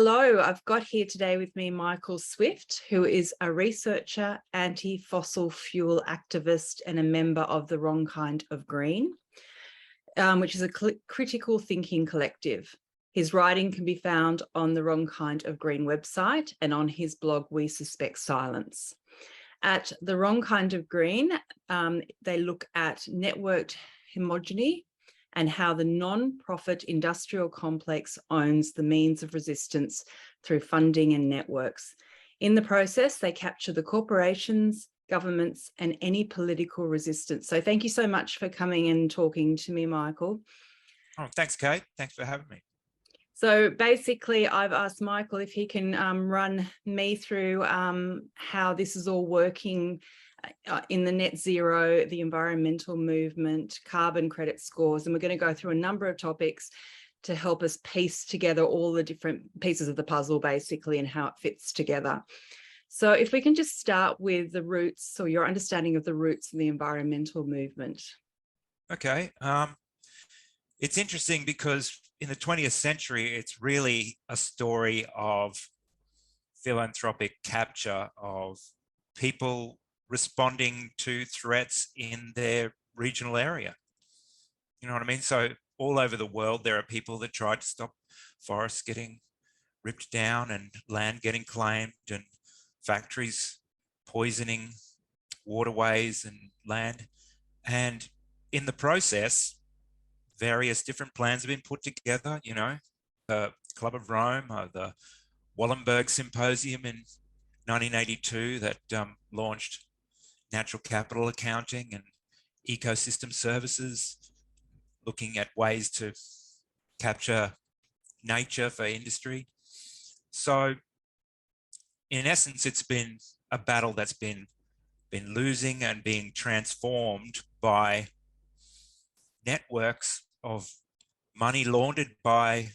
Hello, I've got here today with me Michael Swifte, who is a researcher, anti-fossil fuel activist, and a member of the Wrong Kind of Green, which is a critical thinking collective. His writing can be found on the Wrong Kind of Green website and on his blog, We Suspect Silence. At the Wrong Kind of Green, they look at networked homogeny and how the non-profit industrial complex owns the means of resistance through funding and networks. In the process, they capture the corporations, governments, and any political resistance. So thank you so much for coming and talking to me, Michael. Oh, thanks, Kate. Thanks for having me. So basically, I've asked Michael if he can run me through how this is all working in the net zero, the environmental movement, carbon credit scores, and we're going to go through a number of topics to help us piece together all the different pieces of the puzzle, basically, and how it fits together. So if we can just start with the roots, or your understanding of the roots of the environmental movement. Okay. It's interesting because in the 20th century, it's really a story of philanthropic capture of people responding to threats in their regional area. You know what I mean? So all over the world, there are people that try to stop forests getting ripped down and land getting claimed and factories poisoning waterways and land. And in the process, various different plans have been put together, you know, the Club of Rome, the Wallenberg Symposium in 1982 that launched natural capital accounting and ecosystem services, looking at ways to capture nature for industry. So in essence, it's been a battle that's been losing and being transformed by networks of money laundered by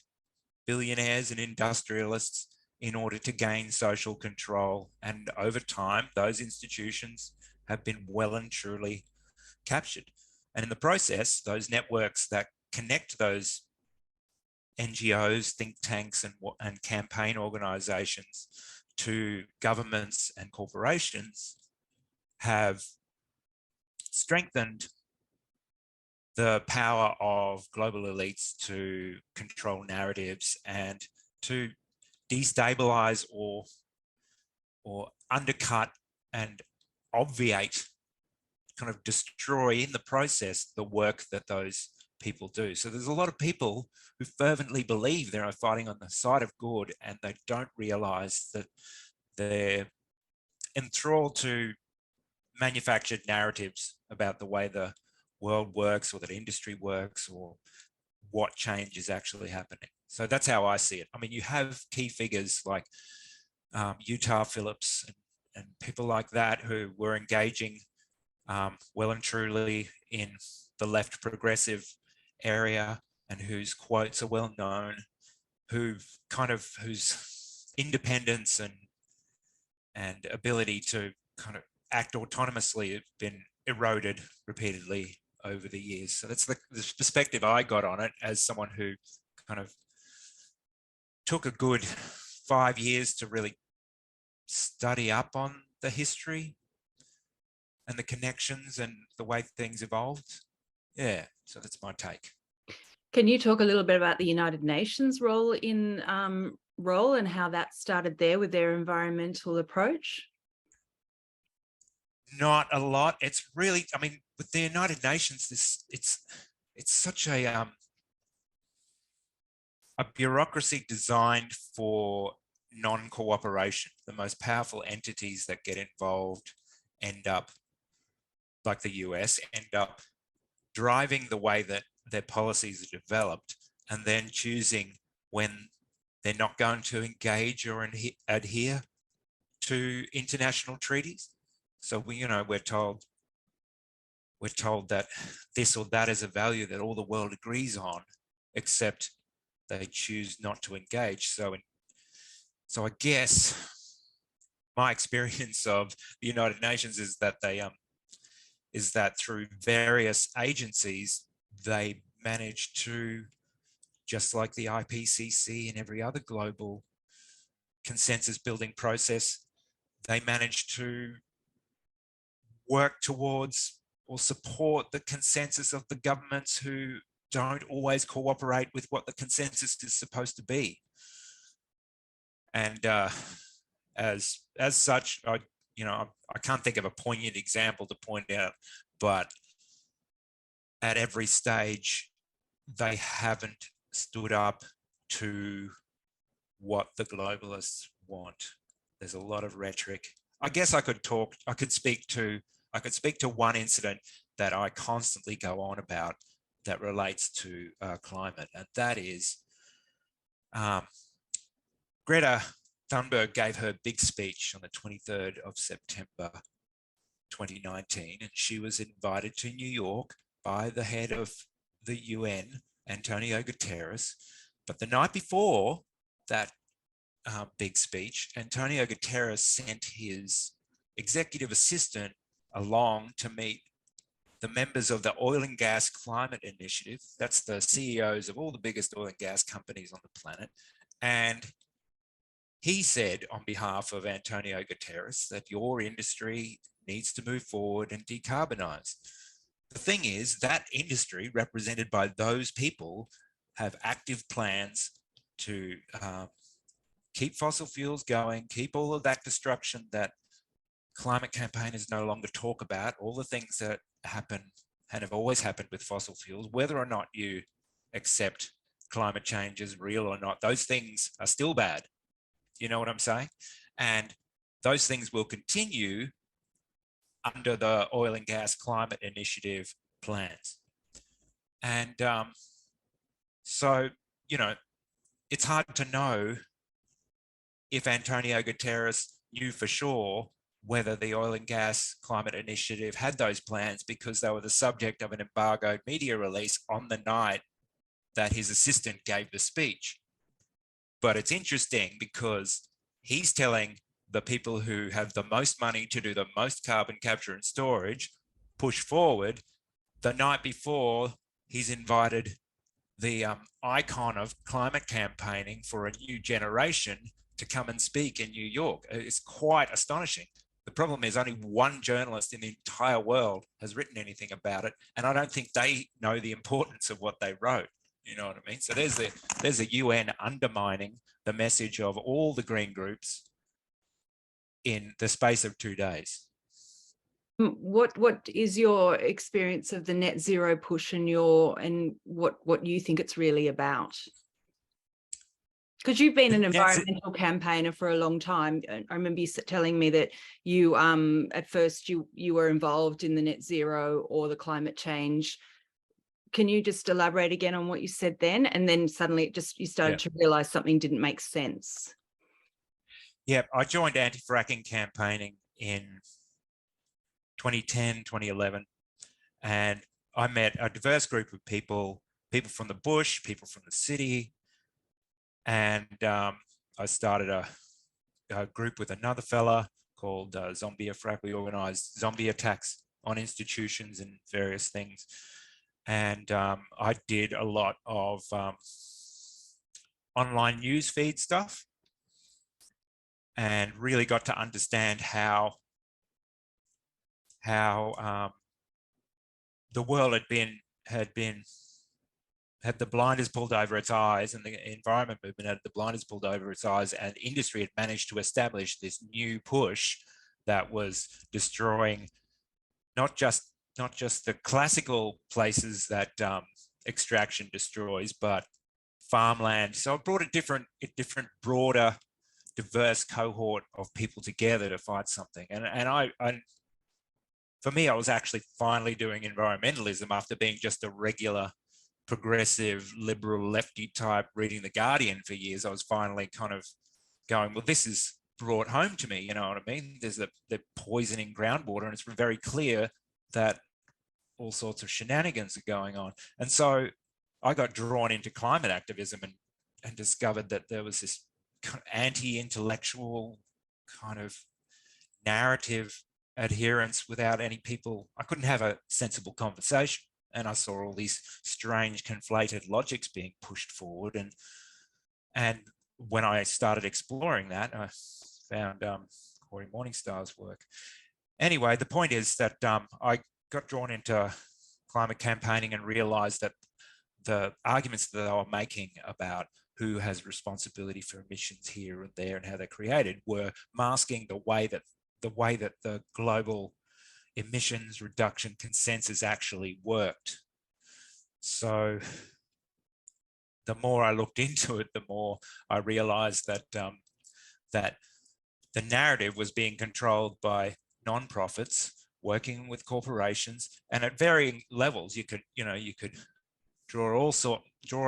billionaires and industrialists in order to gain social control. And over time, those institutions have been well and truly captured. And in the process, those networks that connect those NGOs, think tanks, and campaign organizations to governments and corporations have strengthened the power of global elites to control narratives and to destabilize or undercut and obviate, kind of destroy in the process the work that those people do. So there's a lot of people who fervently believe they're fighting on the side of good, and they don't realize that they're enthralled to manufactured narratives about the way the world works or that industry works or what change is actually happening. So that's how I see it. I mean, you have key figures like Utah Phillips and people like that who were engaging well and truly in the left progressive area and whose quotes are well known, whose independence and ability to kind of act autonomously have been eroded repeatedly over the years. So that's the perspective I got on it as someone who kind of took a good 5 years to really study up on the history and the connections and the way things evolved. Yeah, so that's my take. Can you talk a little bit about the United Nations role and how that started there with their environmental approach? Not a lot. It's really, I mean, with the United Nations, it's such a bureaucracy designed for non-cooperation. The most powerful entities that get involved end up, like the US, end up driving the way that their policies are developed and then choosing when they're not going to engage or adhere to international treaties. So we're told that this or that is a value that all the world agrees on, except they choose not to engage. So I guess my experience of the United Nations is that is that through various agencies, they manage to, just like the IPCC and every other global consensus building process, they manage to work towards or support the consensus of the governments who don't always cooperate with what the consensus is supposed to be. And as such, I can't think of a poignant example to point out, but at every stage, they haven't stood up to what the globalists want. There's a lot of rhetoric. I guess I could speak to one incident that I constantly go on about that relates to climate, and that is Greta Thunberg gave her big speech on the 23rd of September 2019, and she was invited to New York by the head of the UN, Antonio Guterres. But the night before that big speech, Antonio Guterres sent his executive assistant along to meet the members of the Oil and Gas Climate Initiative. That's the CEOs of all the biggest oil and gas companies on the planet. And he said on behalf of Antonio Guterres that your industry needs to move forward and decarbonize. The thing is, that industry, represented by those people, have active plans to keep fossil fuels going, keep all of that destruction that climate campaigners no longer talk about, all the things that happen and have always happened with fossil fuels, whether or not you accept climate change is real or not, those things are still bad. You know what I'm saying? And those things will continue under the Oil and Gas Climate Initiative plans. And so, it's hard to know if Antonio Guterres knew for sure whether the Oil and Gas Climate Initiative had those plans, because they were the subject of an embargoed media release on the night that his assistant gave the speech. But it's interesting because he's telling the people who have the most money to do the most carbon capture and storage push forward. The night before, he's invited the icon of climate campaigning for a new generation to come and speak in New York. It's quite astonishing. The problem is only one journalist in the entire world has written anything about it, and I don't think they know the importance of what they wrote. You know what I mean? So there's a UN undermining the message of all the green groups in the space of 2 days. What is your experience of the net zero push and what you think it's really about? Because you've been an environmental campaigner for a long time. I remember you telling me that you at first you were involved in the net zero or the climate change. Can you just elaborate again on what you said then? And then suddenly you started to realize something didn't make sense. Yeah, I joined anti-fracking campaigning in 2010, 2011, and I met a diverse group of people from the bush, people from the city, and I started a group with another fella called Zombie Frack. We organized zombie attacks on institutions and various things. And I did a lot of online news feed stuff and really got to understand how the world had the blinders pulled over its eyes, and the environment movement had the blinders pulled over its eyes, and industry had managed to establish this new push that was destroying not just the classical places that extraction destroys, but farmland. So it brought a different, broader, diverse cohort of people together to fight something. And for me, I was actually finally doing environmentalism after being just a regular progressive, liberal, lefty type reading The Guardian for years. I was finally kind of going, well, this is brought home to me, you know what I mean? There's the poisoning groundwater, and it's very clear that all sorts of shenanigans are going on. And so I got drawn into climate activism and discovered that there was this kind of anti-intellectual kind of narrative adherence without any people. I couldn't have a sensible conversation. And I saw all these strange conflated logics being pushed forward. And when I started exploring that, I found Corey Morningstar's work. Anyway, the point is that I got drawn into climate campaigning and realized that the arguments that they were making about who has responsibility for emissions here and there and how they're created were masking the way that the global emissions reduction consensus actually worked. So the more I looked into it, the more I realized that that the narrative was being controlled by nonprofits working with corporations, and at varying levels. You could draw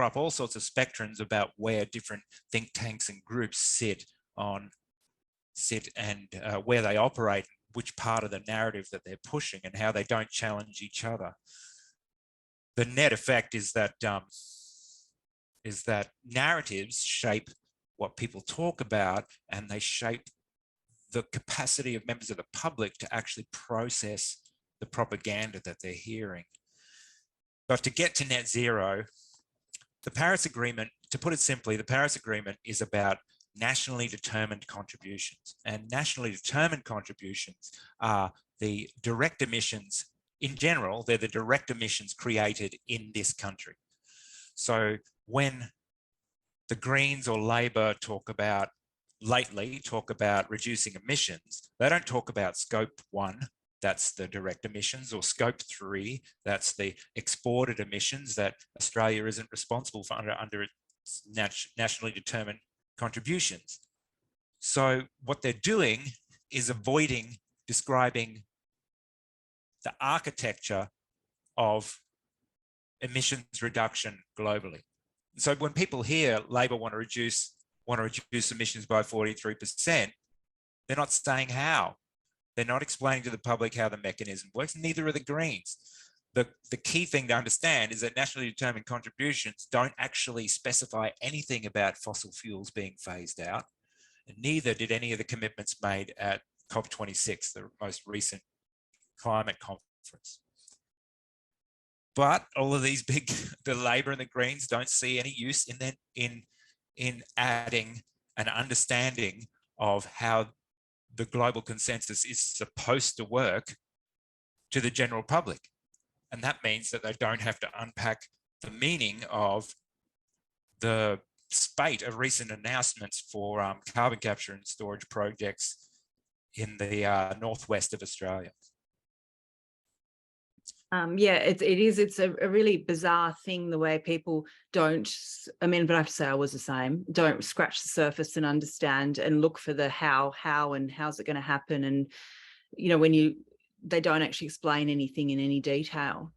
up all sorts of spectrums about where different think tanks and groups sit and where they operate, which part of the narrative that they're pushing, and how they don't challenge each other. The net effect is that narratives shape what people talk about, and they shape the capacity of members of the public to actually process the propaganda that they're hearing. But to get to net zero, the Paris Agreement, to put it simply, the Paris Agreement is about nationally determined contributions. And nationally determined contributions are the direct emissions. In general, they're the direct emissions created in this country. So when the Greens or Labor talk about reducing emissions, they don't talk about scope 1, that's the direct emissions, or scope 3, that's the exported emissions that Australia isn't responsible for under its nationally determined contributions. So what they're doing is avoiding describing the architecture of emissions reduction globally. So when people hear Labor want to reduce emissions by 43%, they're not saying how. They're not explaining to the public how the mechanism works, neither are the Greens. The key thing to understand is that nationally determined contributions don't actually specify anything about fossil fuels being phased out, and neither did any of the commitments made at COP26, the most recent climate conference. But all of these the Labor and the Greens don't see any use in adding an understanding of how the global consensus is supposed to work to the general public. And that means that they don't have to unpack the meaning of the spate of recent announcements for carbon capture and storage projects in the northwest of Australia. Yeah, it's a really bizarre thing, the way people don't, but I have to say I was the same, don't scratch the surface and understand and look for the how and how's it going to happen. And, they don't actually explain anything in any detail.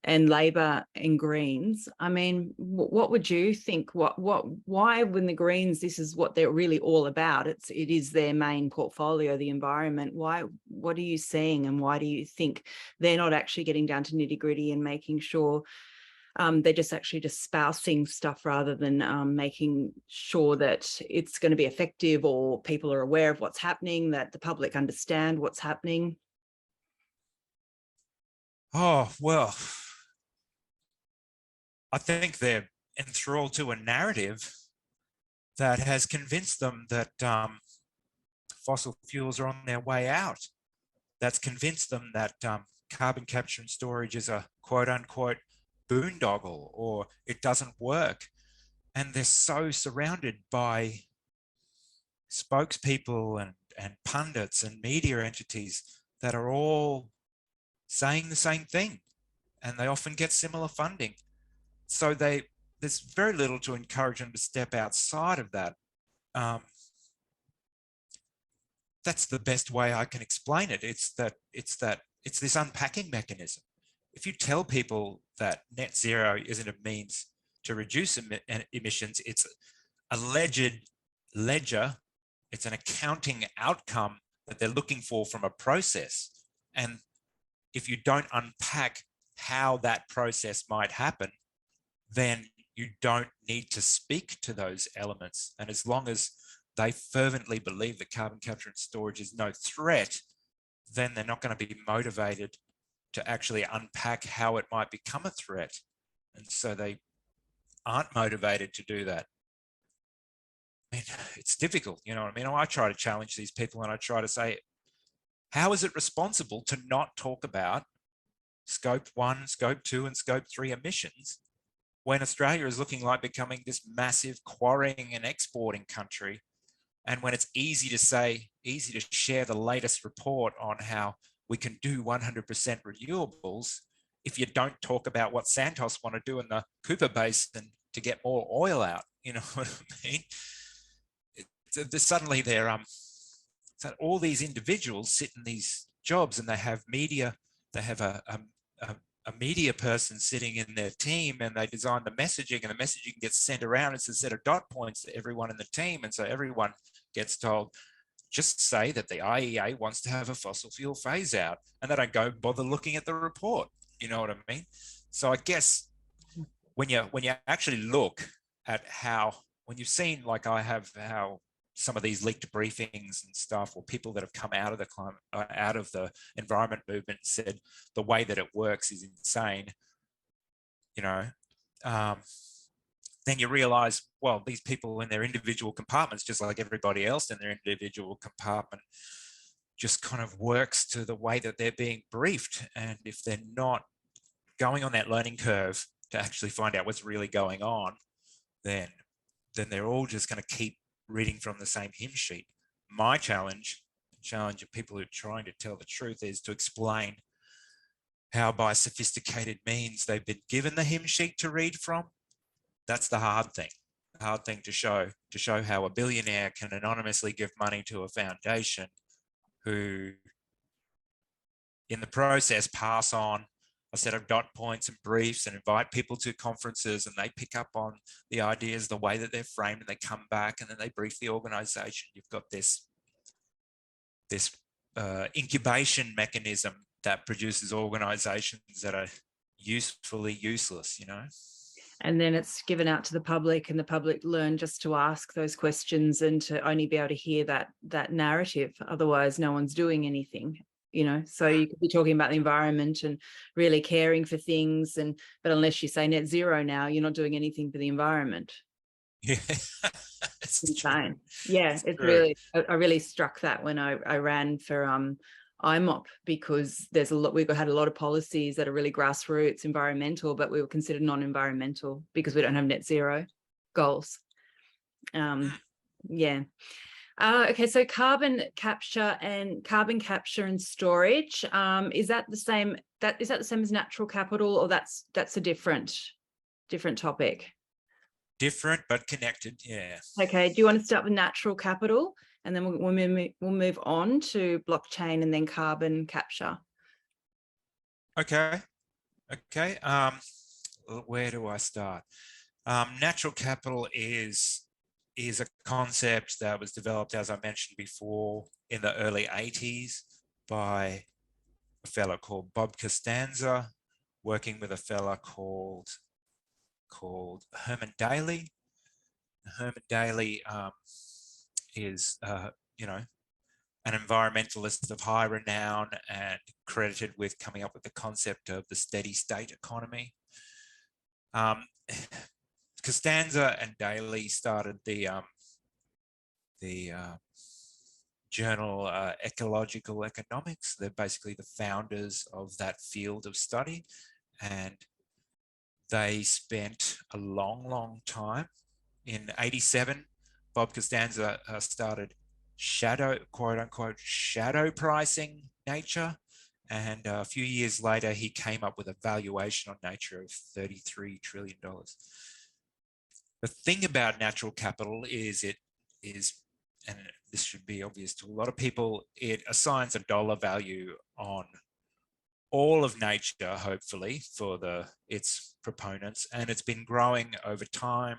And Labor and Greens, what would you think? Why, when the Greens, this is what they're really all about, it is their main portfolio, the environment. What are you seeing, and why do you think they're not actually getting down to nitty gritty and making sure they're just espousing stuff rather than making sure that it's going to be effective, or people are aware of what's happening, that the public understand what's happening? Oh, well, I think they're enthralled to a narrative that has convinced them that fossil fuels are on their way out. That's convinced them that carbon capture and storage is a quote unquote boondoggle, or it doesn't work. And they're so surrounded by spokespeople and pundits and media entities that are all saying the same thing, and they often get similar funding. So there's very little to encourage them to step outside of that. That's the best way I can explain it. It's this unpacking mechanism. If you tell people that net zero isn't a means to reduce emissions, it's a ledger, it's an accounting outcome that they're looking for from a process. And if you don't unpack how that process might happen, then you don't need to speak to those elements. And as long as they fervently believe that carbon capture and storage is no threat, then they're not going to be motivated to actually unpack how it might become a threat. And so they aren't motivated to do that. mean, it's difficult, you know what I mean? I try to challenge these people and I try to say, how is it responsible to not talk about scope 1, scope 2, and scope 3 emissions when Australia is looking like becoming this massive quarrying and exporting country? And when it's easy to share the latest report on how we can do 100% renewables, if you don't talk about what Santos want to do in the Cooper Basin to get more oil out, you know what I mean? Suddenly so all these individuals sit in these jobs and they have media, they have a media person sitting in their team, and they design the messaging, and the messaging gets sent around. It's a set of dot points to everyone in the team. And so everyone gets told, just say that the IEA wants to have a fossil fuel phase out, and they don't go bother looking at the report. You know what I mean? So I guess when you actually look at how, when you've seen, like I have, how some of these leaked briefings and stuff, or people that have come out of the climate, out of the environment movement, said the way that it works is insane, you know, then you realize, well, these people in their individual compartments, just like everybody else in their individual compartment, just kind of works to the way that they're being briefed. And if they're not going on that learning curve to actually find out what's really going on, then they're all just going to keep reading from the same hymn sheet. My challenge of people who are trying to tell the truth is to explain how by sophisticated means they've been given the hymn sheet to read from. That's the hard thing to show how a billionaire can anonymously give money to a foundation who in the process pass on a set of dot points and briefs and invite people to conferences, and they pick up on the ideas, the way that they're framed, and they come back and then they brief the organization. You've got this incubation mechanism that produces organizations that are usefully useless, you know? And then it's given out to the public, and the public learn just to ask those questions and to only be able to hear that narrative. Otherwise, no one's doing anything, you know? So you could be talking about the environment and really caring for things, but unless you say net zero now, you're not doing anything for the environment. Yeah, it's insane. Yeah, it's really, I really struck that when I ran for IMOP, because we've had a lot of policies that are really grassroots environmental, but we were considered non-environmental because we don't have net zero goals. Yeah. Okay, so carbon capture and storage, is that the same as natural capital, or that's a different topic? Different but connected, yeah. Okay, do you want to start with natural capital, and then we'll move on to blockchain and then carbon capture? Okay. Where do I start? Natural capital is a concept that was developed, as I mentioned before, in the early 80s by a fellow called Bob Costanza, working with a fellow called Herman Daly. Herman Daly is, an environmentalist of high renown and credited with coming up with the concept of the steady state economy. Costanza and Daly started the journal Ecological Economics. They're basically the founders of that field of study, and they spent a long time. In 87, Bob Costanza started quote unquote shadow pricing nature, and a few years later he came up with a valuation on nature of $33 trillion. The thing about natural capital is and this should be obvious to a lot of people, it assigns a dollar value on all of nature, hopefully, for its proponents, and it's been growing over time.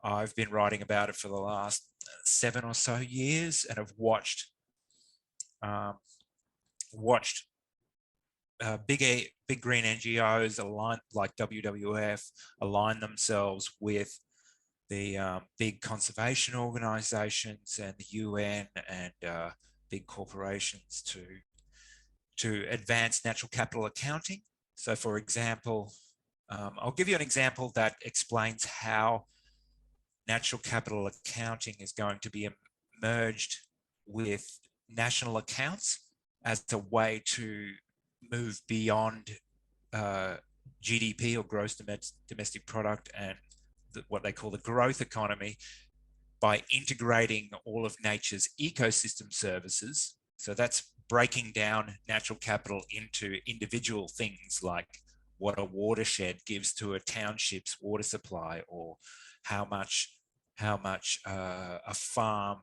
I've been writing about it for the last 7 or so years, and have watched big green NGOs align, like WWF, align themselves with the big conservation organizations and the UN and big corporations to advance natural capital accounting. So, for example, I'll give you an example that explains how natural capital accounting is going to be merged with national accounts as a way to move beyond GDP, or gross domestic product, and what they call the growth economy, by integrating all of nature's ecosystem services. So that's breaking down natural capital into individual things, like what a watershed gives to a township's water supply, or how much a farm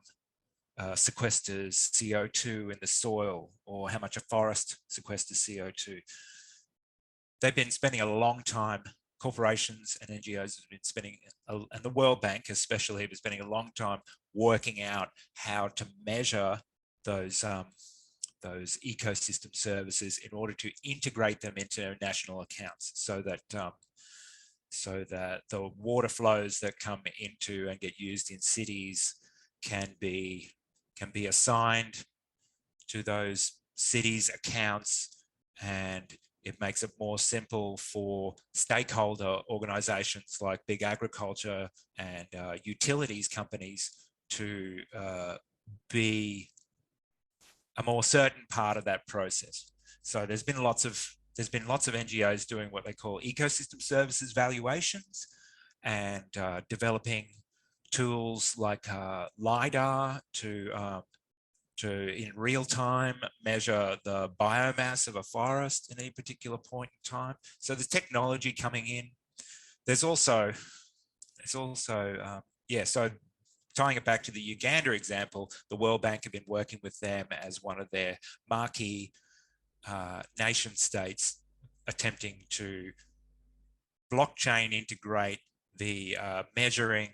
sequesters CO2 in the soil, or how much a forest sequesters CO2. They've been spending a long time, corporations and NGOs have been spending, and the World Bank especially, have been spending a long time working out how to measure those ecosystem services in order to integrate them into national accounts, so that the water flows that come into and get used in cities can be assigned to those cities' accounts, and it makes it more simple for stakeholder organizations like big agriculture and utilities companies to be a more certain part of that process. So there's been lots of NGOs doing what they call ecosystem services valuations, and developing tools like LiDAR to in real time measure the biomass of a forest in any particular point in time. So there's technology coming in. There's also so tying it back to the Uganda example, the World Bank have been working with them as one of their marquee nation states, attempting to blockchain integrate the measuring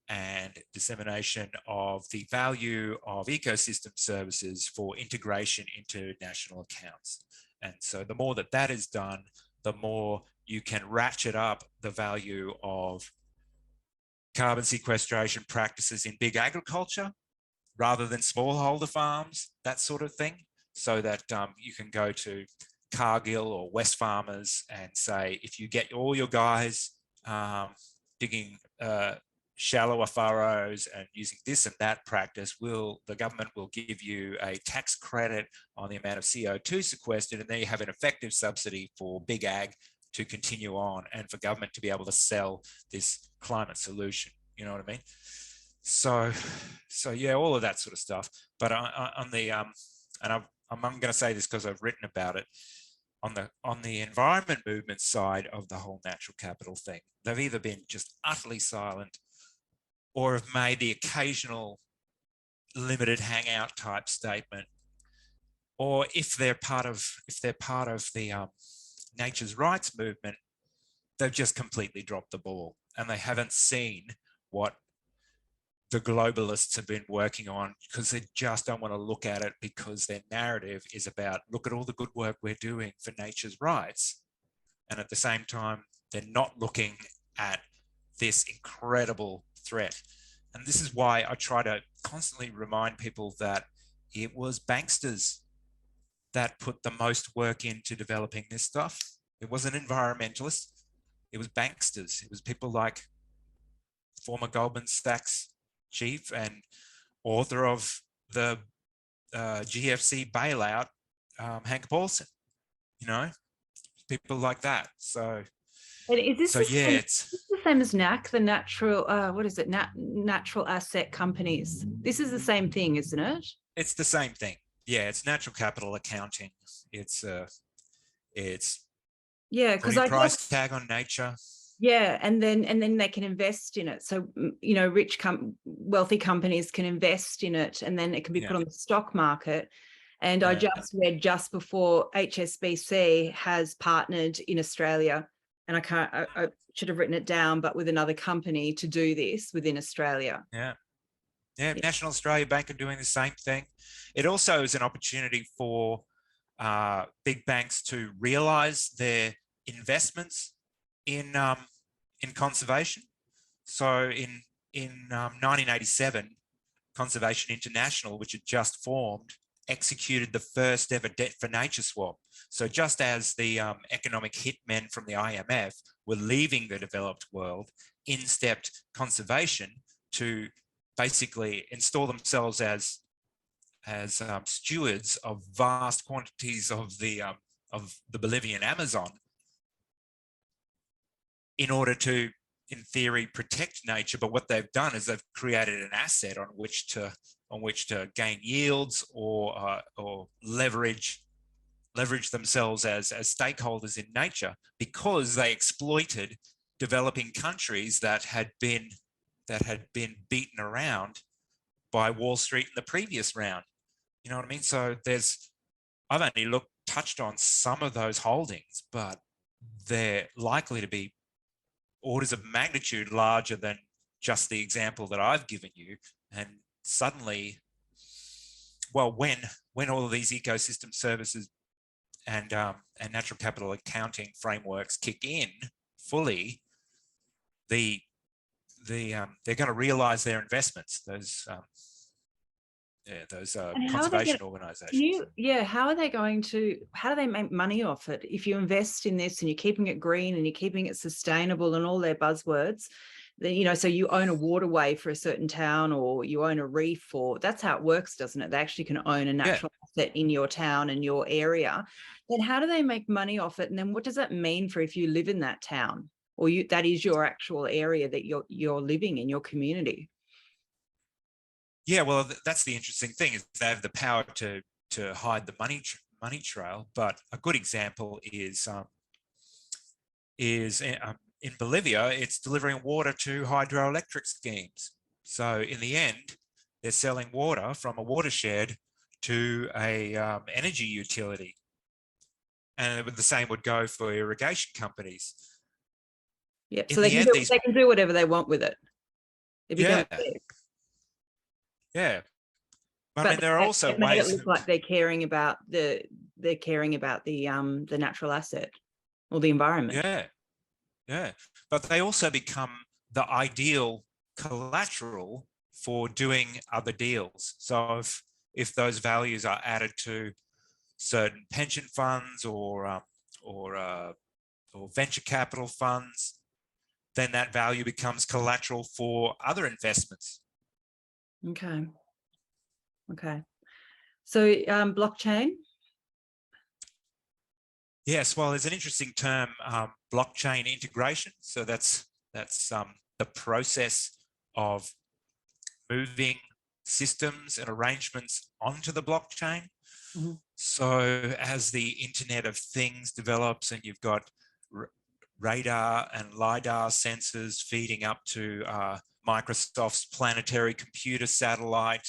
and dissemination of the value of ecosystem services for integration into national accounts. And so the more that is done, the more you can ratchet up the value of carbon sequestration practices in big agriculture rather than smallholder farms, that sort of thing, so that you can go to Cargill or Wesfarmers and say, if you get all your guys digging shallower furrows and using this and that practice, the government will give you a tax credit on the amount of CO2 sequestered, and then you have an effective subsidy for big ag to continue on, and for government to be able to sell this climate solution. You know what I mean? So yeah, all of that sort of stuff. But on the and I'm going to say this because I've written about it, on the environment movement side of the whole natural capital thing, they've either been just utterly silent, or have made the occasional limited hangout type statement, or if they're part of the nature's rights movement, they've just completely dropped the ball, and they haven't seen what the globalists have been working on, because they just don't want to look at it, because their narrative is about, look at all the good work we're doing for nature's rights. And at the same time, they're not looking at this incredible threat. And this is why I try to constantly remind people that it was banksters that put the most work into developing this stuff. It wasn't environmentalists, it was banksters. It was people like former Goldman Sachs chief and author of the GFC bailout, Hank Paulson, people like that. So, and is this it's the same as NAC, the natural, natural asset companies? This is the same thing, isn't it? It's the same thing. Yeah, it's natural capital accounting. It's because putting price tag on nature. Yeah, and then they can invest in it. So wealthy companies can invest in it, and then it can be put on the stock market. And I just read just before, HSBC has partnered in Australia, and I should have written it down, but with another company to do this within Australia. Yeah. National Australia Bank are doing the same thing. It also is an opportunity for big banks to realise their investments in conservation. So in 1987, Conservation International, which had just formed, executed the first ever debt for nature swap. So just as the economic hitmen from the IMF were leaving the developed world, in stepped conservation to basically install themselves as stewards of vast quantities of the Bolivian Amazon in order to, in theory, protect nature. But what they've done is they've created an asset on which to gain yields or leverage themselves as stakeholders in nature, because they exploited developing countries that had been beaten around by Wall Street in the previous round. You know what I mean? So I've only touched on some of those holdings, but they're likely to be orders of magnitude larger than just the example that I've given you. And suddenly, well, when all of these ecosystem services and natural capital accounting frameworks kick in fully, they're going to realize their investments. Those conservation organizations. How do they make money off it? If you invest in this and you're keeping it green and you're keeping it sustainable and all their buzzwords, then, so you own a waterway for a certain town, or you own a reef, or that's how it works, doesn't it? They actually can own a natural asset in your town and your area. Then how do they make money off it? And then what does that mean for if you live in that town, or that is your actual area that you're living in, your community? Yeah, well, that's the interesting thing, is they have the power to hide the money trail. But a good example is in Bolivia, it's delivering water to hydroelectric schemes. So in the end, they're selling water from a watershed to a energy utility, and the same would go for irrigation companies. Yep. So they can do whatever they want with it. Yeah. I mean, there are also ways. It look like they're caring about the natural asset or the environment. Yeah. But they also become the ideal collateral for doing other deals. So if those values are added to certain pension funds or venture capital funds, then that value becomes collateral for other investments. Okay. So blockchain? Yes, well, there's an interesting term, blockchain integration. So that's the process of moving systems and arrangements onto the blockchain. Mm-hmm. So as the Internet of Things develops, and you've got radar and LiDAR sensors feeding up to Microsoft's planetary computer satellite,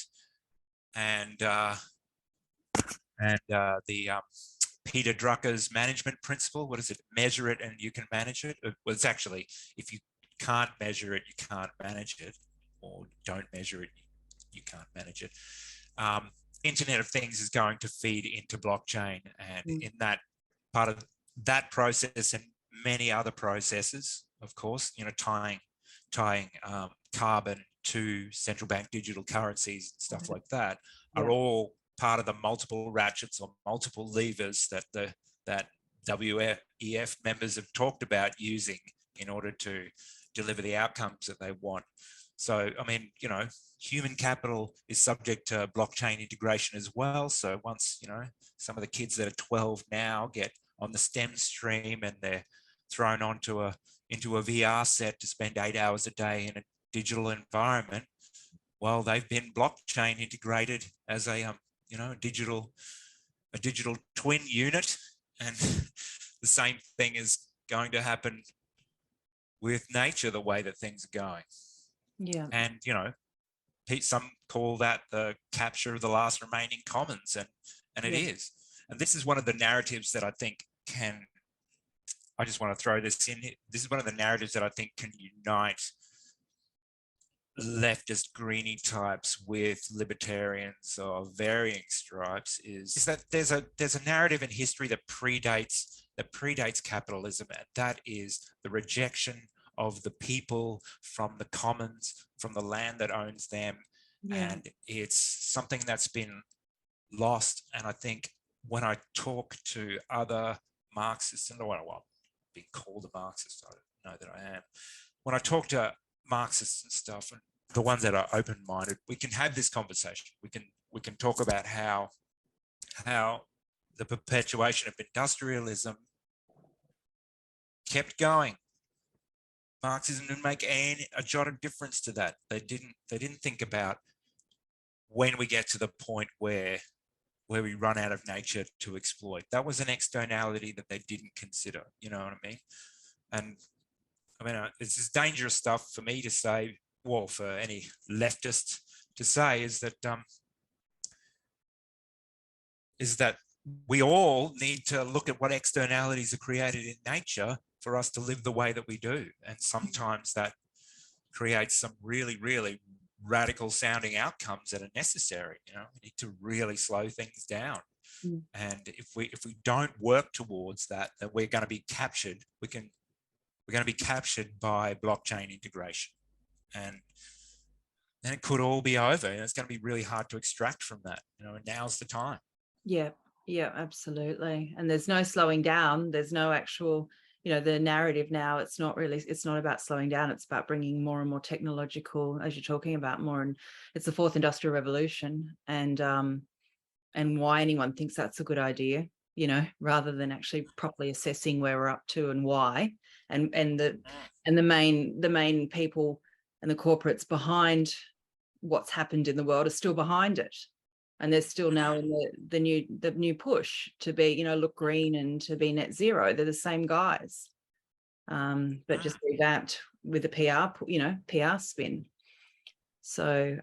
and the Peter Drucker's management principle. What is it? Measure it and you can manage it. Well, it's actually, if you can't measure it, you can't manage it, or don't measure it, you can't manage it. Internet of Things is going to feed into blockchain, and in that part of that process and many other processes, of course, tying carbon to central bank digital currencies and stuff like that, are all part of the multiple ratchets or multiple levers that WEF members have talked about using in order to deliver the outcomes that they want. So, I mean, human capital is subject to blockchain integration as well. So once, some of the kids that are 12 now get on the STEM stream and they're thrown into a VR set to spend 8 hours a day in a digital environment, well, they've been blockchain integrated as a digital twin unit. And the same thing is going to happen with nature, the way that things are going. Yeah. And, some call that the capture of the last remaining commons, and it is. And this is one of the narratives that I think I just want to throw this in. This is one of the narratives that I think can unite leftist greenie types with libertarians of varying stripes, is that there's a narrative in history that predates capitalism, and that is the rejection of the people from the commons, from the land that owns them. And it's something that's been lost. And I think when I talk to other Marxists, and I don't want to be called a Marxist, I don't know that I am. When I talk to Marxists and stuff, and the ones that are open-minded, we can have this conversation. We can talk about how the perpetuation of industrialism kept going. Marxism didn't make a jot of difference to that. They didn't think about when we get to the point where we run out of nature to exploit. That was an externality that they didn't consider. You know what I mean? And I mean, it's just dangerous stuff for me to say, well, for any leftist to say, is that we all need to look at what externalities are created in nature for us to live the way that we do. And sometimes that creates some really, really radical sounding outcomes that are necessary. You know, we need to really slow things down. And if we don't work towards that, we're going to be captured. We're going to be captured by blockchain integration, and then it could all be over. And it's going to be really hard to extract from that. You know, and now's the time. Yeah, absolutely. And there's no slowing down. There's no actual, the narrative now. It's not about slowing down. It's about bringing more and more technological, as you're talking about, more. And it's the fourth industrial revolution. And why anyone thinks that's a good idea, rather than actually properly assessing where we're up to and why. And the main people and the corporates behind what's happened in the world are still behind it. And they're still now in the new push to be, look green and to be net zero. They're the same guys, but just revamped with a PR spin. So,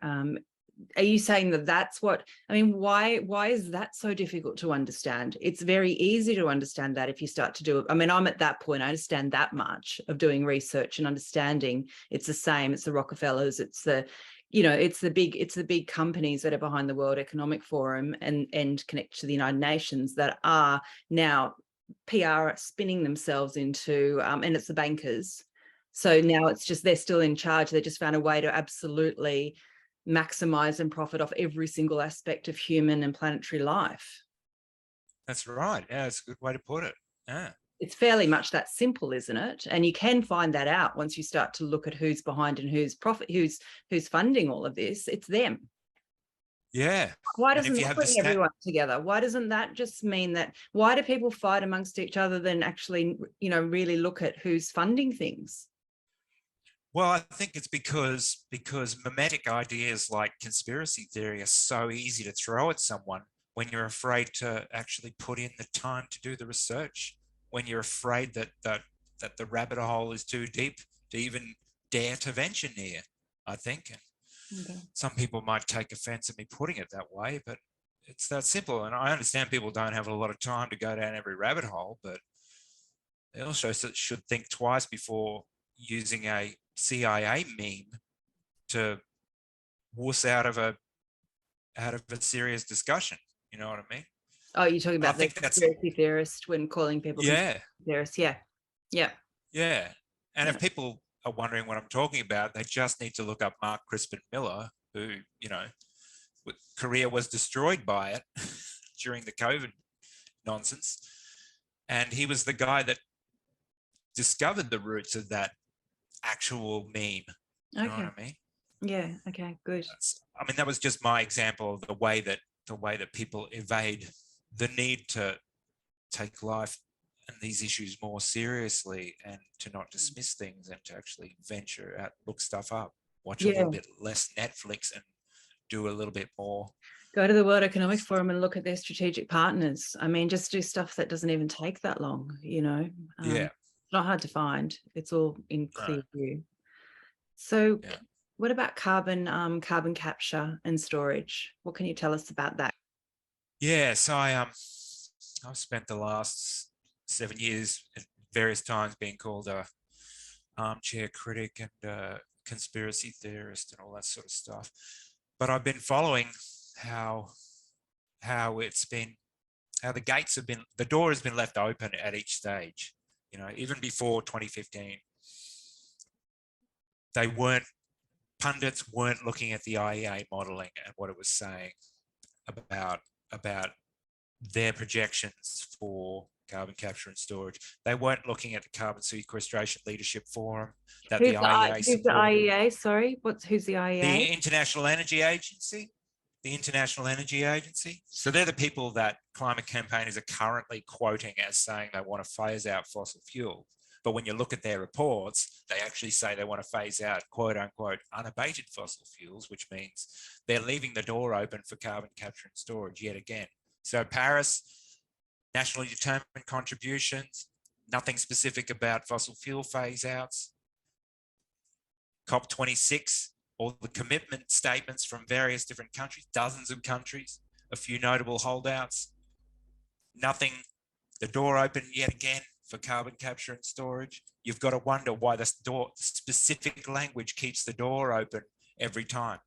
are you saying that that's what? I mean, why is that so difficult to understand? It's very easy to understand that if you start to do it. I mean, I'm at that point. I understand that much of doing research and understanding. It's the same. It's the Rockefellers. It's the it's the big companies that are behind the World Economic Forum and connected to the United Nations that are now PR spinning themselves into, and it's the bankers. So now it's just, they're still in charge. They just found a way to absolutely maximize and profit off every single aspect of human and planetary life. That's right. Yeah, it's a good way to put it. Yeah. It's fairly much that simple, isn't it? And you can find that out once you start to look at who's behind and who's funding all of this. It's them. Yeah. Why doesn't that bring everyone together? Why doesn't that just mean that? Why do people fight amongst each other than actually, really look at who's funding things? Well, I think it's because mimetic ideas like conspiracy theory are so easy to throw at someone when you're afraid to actually put in the time to do the research, when you're afraid that the rabbit hole is too deep to even dare to venture near, I think. Okay. Some people might take offense at me putting it that way, but it's that simple. And I understand people don't have a lot of time to go down every rabbit hole, but they also should think twice before using a CIA meme to wuss out of a serious discussion. You know what I mean? Oh, you're talking about the conspiracy theorist when calling people theorists. Yeah. And if people are wondering what I'm talking about, they just need to look up Mark Crispin Miller, who, career was destroyed by it during the COVID nonsense. And he was the guy that discovered the roots of that actual meme. You know what I mean? Yeah. Okay, good. That was just my example of the way that people evade the need to take life and these issues more seriously, and to not dismiss things, and to actually venture out, look stuff up, watch a little bit less Netflix, and do a little bit more. Go to the World Economic Forum and look at their strategic partners. Just do stuff that doesn't even take that long, It's not hard to find. It's all in clear view. So what about carbon capture and storage? What can you tell us about that? Yeah, so I've spent the last 7 years at various times being called a armchair critic and conspiracy theorist and all that sort of stuff. But I've been following how the door has been left open at each stage. Even before 2015, pundits weren't looking at the IEA modeling and what it was saying about their projections for carbon capture and storage. They weren't looking at the Carbon Sequestration Leadership Forum that Who's the IEA who's the supported. IEA? Sorry, who's the IEA? The International Energy Agency. The International Energy Agency. So they're the people that climate campaigners are currently quoting as saying they want to phase out fossil fuel. But when you look at their reports, they actually say they want to phase out quote unquote unabated fossil fuels, which means they're leaving the door open for carbon capture and storage yet again. So Paris, nationally determined contributions, nothing specific about fossil fuel phase outs. COP26, all the commitment statements from various different countries, dozens of countries, a few notable holdouts, nothing, the door open yet again for carbon capture and storage. You've got to wonder why the specific language keeps the door open every time.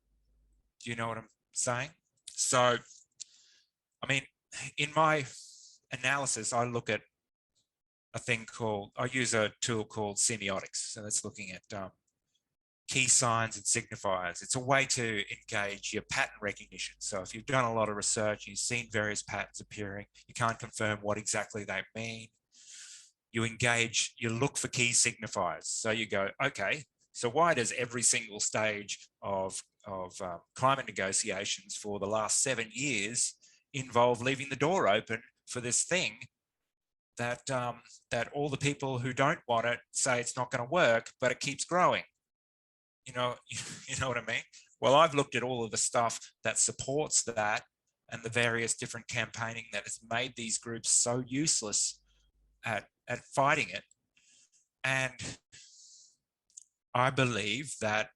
Do you know what I'm saying? So, I mean, in my analysis, I look at a thing called, I use a tool called semiotics. So that's looking at key signs and signifiers. It's a way to engage your pattern recognition. So if you've done a lot of research, you've seen various patterns appearing, you can't confirm what exactly they mean. You engage, you look for key signifiers. So you go, okay, so why does every single stage of climate negotiations for the last 7 years involve leaving the door open for this thing that, that all the people who don't want it say it's not going to work, but it keeps growing? You know what I mean? Well, I've looked at all of the stuff that supports that and the various different campaigning that has made these groups so useless at fighting it. And I believe that,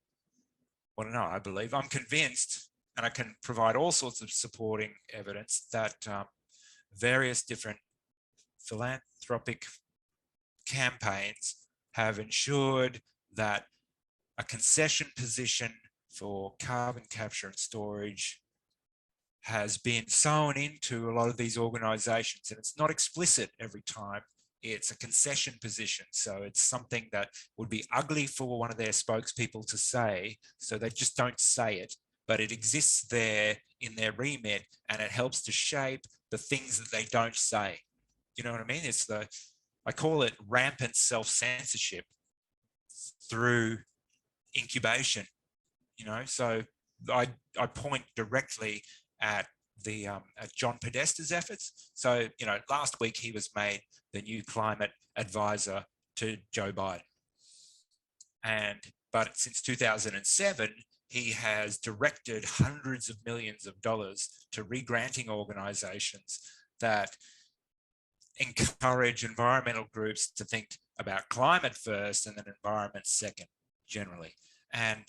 well, no, I'm convinced, and I can provide all sorts of supporting evidence that various different philanthropic campaigns have ensured that a concession position for carbon capture and storage has been sewn into a lot of these organizations, and it's not explicit every time. It's a concession position. So it's something that would be ugly for one of their spokespeople to say, so they just don't say it, but it exists there in their remit, and it helps to shape the things that they don't say. You know what I mean? It's I call it rampant self-censorship through incubation, so I point directly at the at John Podesta's efforts. So last week he was made the new climate advisor to Joe Biden, but since 2007 he has directed hundreds of millions of dollars to re-granting organizations that encourage environmental groups to think about climate first and then environment second, generally. And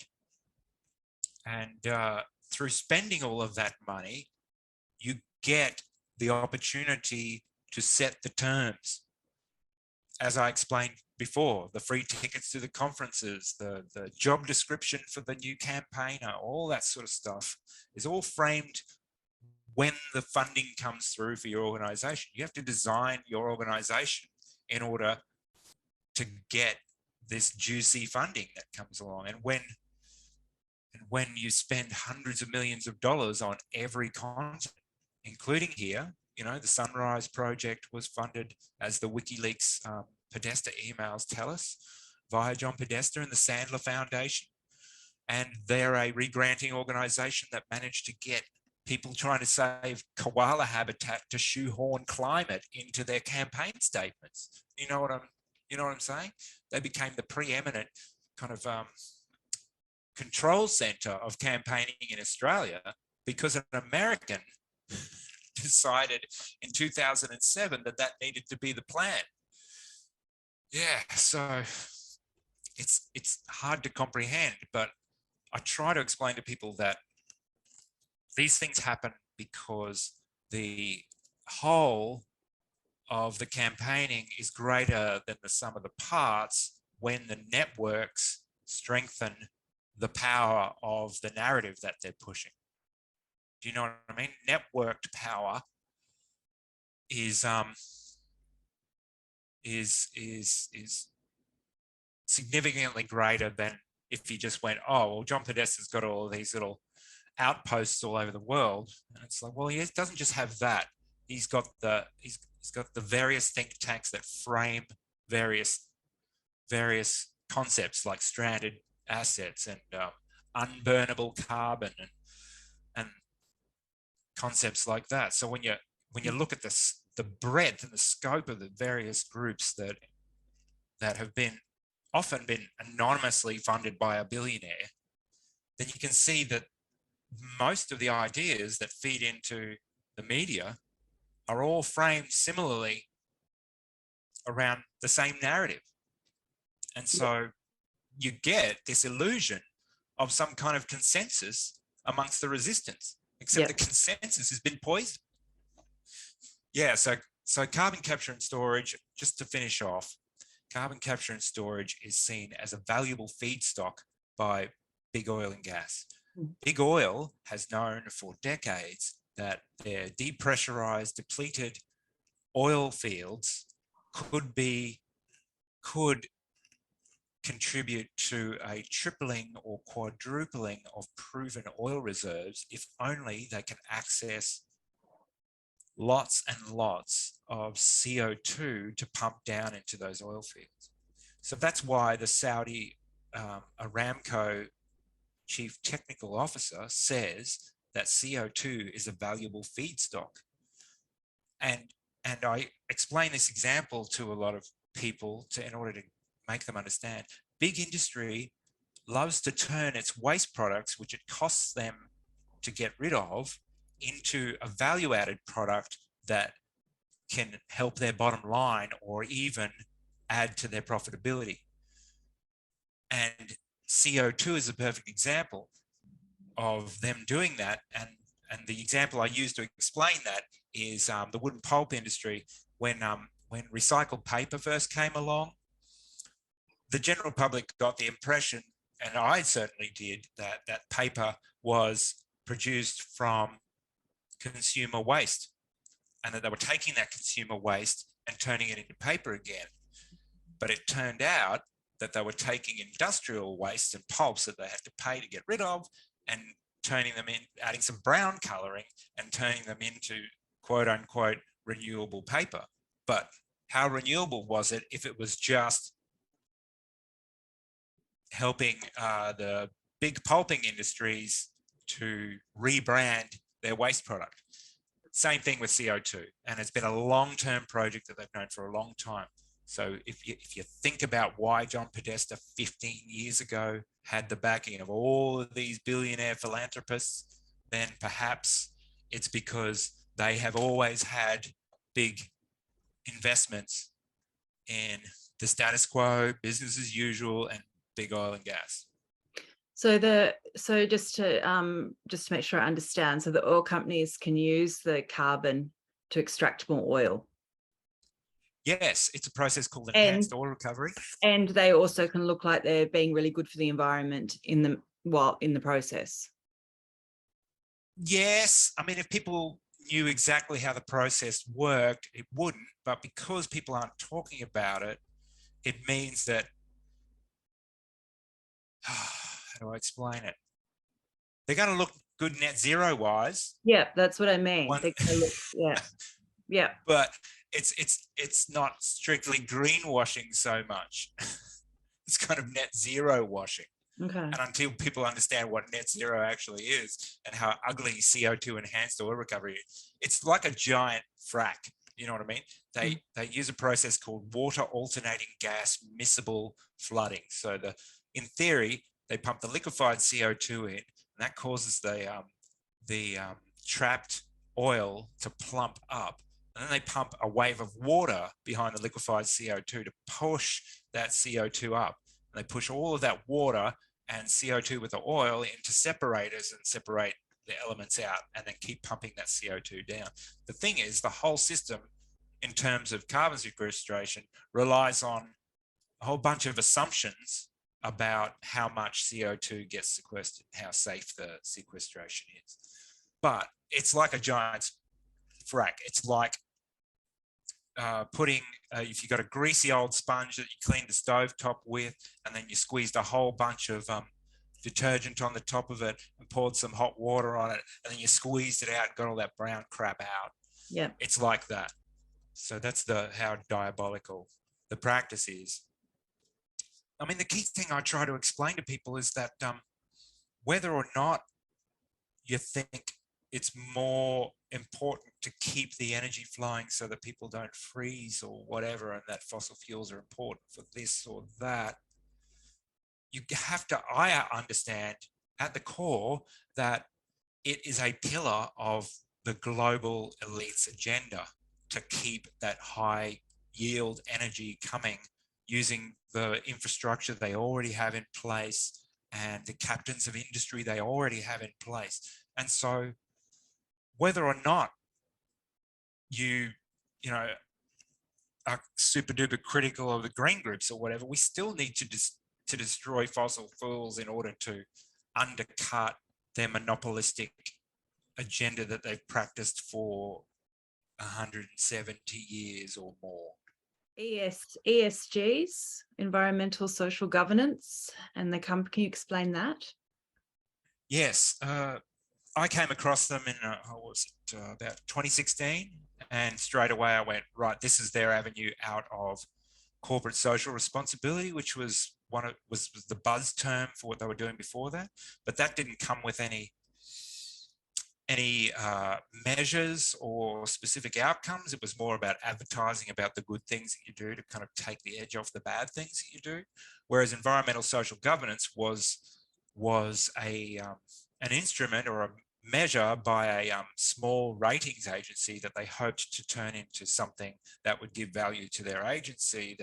through spending all of that money, you get the opportunity to set the terms. As I explained before, the free tickets to the conferences, the job description for the new campaigner, all that sort of stuff is all framed when the funding comes through for your organization. You have to design your organization in order to get this juicy funding that comes along. And when you spend hundreds of millions of dollars on every continent, including here, the Sunrise Project was funded, as the WikiLeaks Podesta emails tell us, via John Podesta and the Sandler Foundation. And they're a re-granting organization that managed to get people trying to save koala habitat to shoehorn climate into their campaign statements. You know what I'm saying? They became the preeminent kind of control center of campaigning in Australia because an American decided in 2007 that needed to be the plan. Yeah, so it's hard to comprehend, but I try to explain to people that these things happen because the whole of the campaigning is greater than the sum of the parts when the networks strengthen the power of the narrative that they're pushing. Do you know what I mean? Networked power is significantly greater than if you just went, oh, well, John Podesta's got all of these little outposts all over the world. And it's like, well, he doesn't just have that. he's got the various think tanks that frame various concepts like stranded assets and unburnable carbon and concepts like that. So when you look at the breadth and the scope of the various groups that have often been anonymously funded by a billionaire, then you can see that most of the ideas that feed into the media are all framed similarly around the same narrative. And so you get this illusion of some kind of consensus amongst the resistance, except the consensus has been poisoned. Yeah, so carbon capture and storage, just to finish off, carbon capture and storage is seen as a valuable feedstock by big oil and gas. Big oil has known for decades that their depressurized, depleted oil fields could contribute to a tripling or quadrupling of proven oil reserves if only they can access lots and lots of CO2 to pump down into those oil fields. So that's why the Saudi Aramco chief technical officer says that CO2 is a valuable feedstock. And I explain this example to a lot of people in order to make them understand. Big industry loves to turn its waste products, which it costs them to get rid of, into a value-added product that can help their bottom line or even add to their profitability. And CO2 is a perfect example of them doing that. And the example I use to explain that is the wood and pulp industry. When recycled paper first came along, the general public got the impression, and I certainly did, that paper was produced from consumer waste, and that they were taking that consumer waste and turning it into paper again. But it turned out that they were taking industrial waste and pulps that they had to pay to get rid of and turning them in, adding some brown coloring and turning them into quote unquote renewable paper. But how renewable was it if it was just helping the big pulping industries to rebrand their waste product? Same thing with CO2, and it's been a long-term project that they've known for a long time. So if you think about why John Podesta 15 years ago had the backing of all of these billionaire philanthropists, then perhaps it's because they have always had big investments in the status quo, business as usual, and big oil and gas. So just to make sure I understand, so the oil companies can use the carbon to extract more oil. Yes, it's a process called enhanced oil recovery. And they also can look like they're being really good for the environment in the process. Yes, I mean, if people knew exactly how the process worked, it wouldn't. But because people aren't talking about it, it means that, how do I explain it? They're going to look good net zero wise. Yeah, that's what I mean. Yeah. But it's not strictly greenwashing so much. It's kind of net zero washing. Okay. And until people understand what net zero actually is and how ugly CO2 enhanced oil recovery is, it's like a giant frack. You know what I mean? They use a process called water alternating gas miscible flooding. So in theory, they pump the liquefied CO2 in, and that causes the trapped oil to plump up. And then they pump a wave of water behind the liquefied CO2 to push that CO2 up. And they push all of that water and CO2 with the oil into separators and separate the elements out and then keep pumping that CO2 down. The thing is, the whole system in terms of carbon sequestration relies on a whole bunch of assumptions about how much CO2 gets sequestered, how safe the sequestration is. But it's like a giant frack. It's like putting, if you've got a greasy old sponge that you clean the stove top with, and then you squeezed a whole bunch of detergent on the top of it and poured some hot water on it, and then you squeezed it out and got all that brown crap out. Yeah. It's like that. So that's how diabolical the practice is. I mean, the key thing I try to explain to people is that whether or not you think it's more important to keep the energy flowing so that people don't freeze or whatever, and that fossil fuels are important for this or that, you have to, I understand at the core that it is a pillar of the global elite's agenda to keep that high yield energy coming using the infrastructure they already have in place and the captains of industry they already have in place. And so whether or not you know, are super duper critical of the green groups or whatever, we still need to destroy fossil fuels in order to undercut their monopolistic agenda that they've practiced for 170 years or more. ESGs, environmental social governance, and can you explain that? Yes, I came across them in about 2016, and straight away I went, right, this is their avenue out of corporate social responsibility, which was was the buzz term for what they were doing before that, but that didn't come with any measures or specific outcomes. It was more about advertising about the good things that you do to kind of take the edge off the bad things that you do. Whereas environmental social governance was an instrument or a measure by a small ratings agency that they hoped to turn into something that would give value to their agency,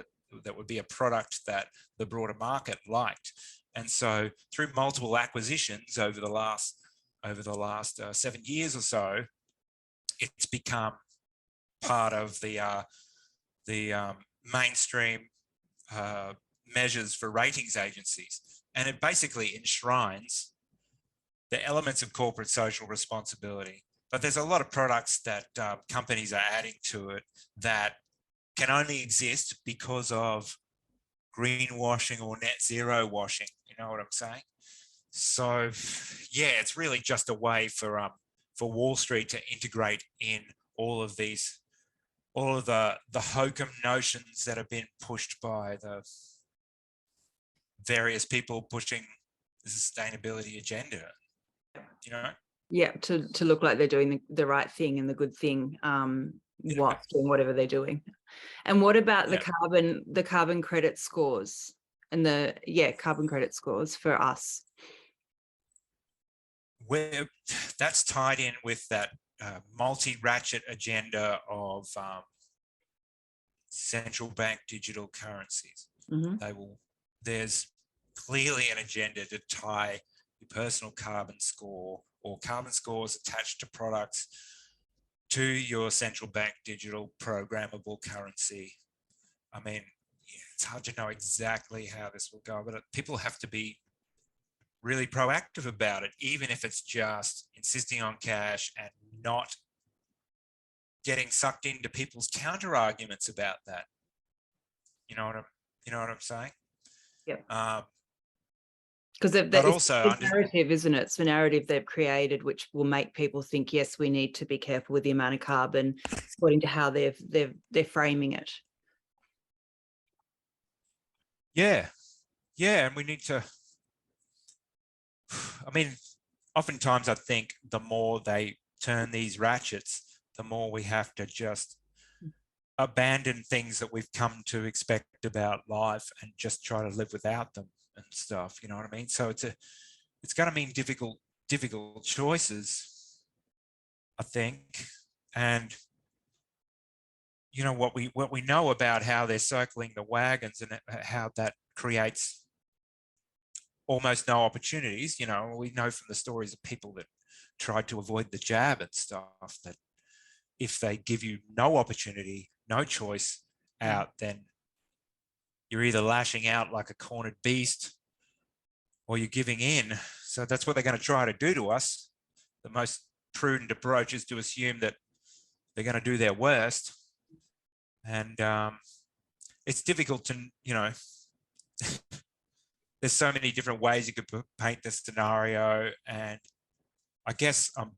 that would be a product that the broader market liked. And so through multiple acquisitions over the last 7 years or so, it's become part of the mainstream measures for ratings agencies. And it basically enshrines the elements of corporate social responsibility. But there's a lot of products that companies are adding to it that can only exist because of greenwashing or net zero washing. You know what I'm saying? So, yeah, it's really just a way for Wall Street to integrate in all of the hokum notions that have been pushed by the various people pushing the sustainability agenda. You know? Yeah, to look like they're doing the right thing and the good thing, whilst doing whatever they're doing. And what about the carbon credit scores and carbon credit scores for us? Where that's tied in with that multi-ratchet agenda of central bank digital currencies. Mm-hmm. There's clearly an agenda to tie your personal carbon score or carbon scores attached to products to your central bank digital programmable currency. I mean, it's hard to know exactly how this will go, but people have to be really proactive about it, even if it's just insisting on cash and not getting sucked into people's counter arguments about that. You know what I'm saying? Yeah. Because it's the narrative, isn't it? It's the narrative they've created, which will make people think, yes, we need to be careful with the amount of carbon, according to how they're framing it. Yeah, and we need to. I mean, oftentimes I think the more they turn these ratchets, the more we have to just abandon things that we've come to expect about life and just try to live without them and stuff. You know what I mean? So it's going to mean difficult choices, I think. And you know what we know about how they're circling the wagons and how that creates almost no opportunities. You know, we know from the stories of people that tried to avoid the jab and stuff that if they give you no opportunity, no choice out, then you're either lashing out like a cornered beast or you're giving in. So that's what they're going to try to do to us. The most prudent approach is to assume that they're going to do their worst. And it's difficult to, you know, there's so many different ways you could paint the scenario. And I guess I'm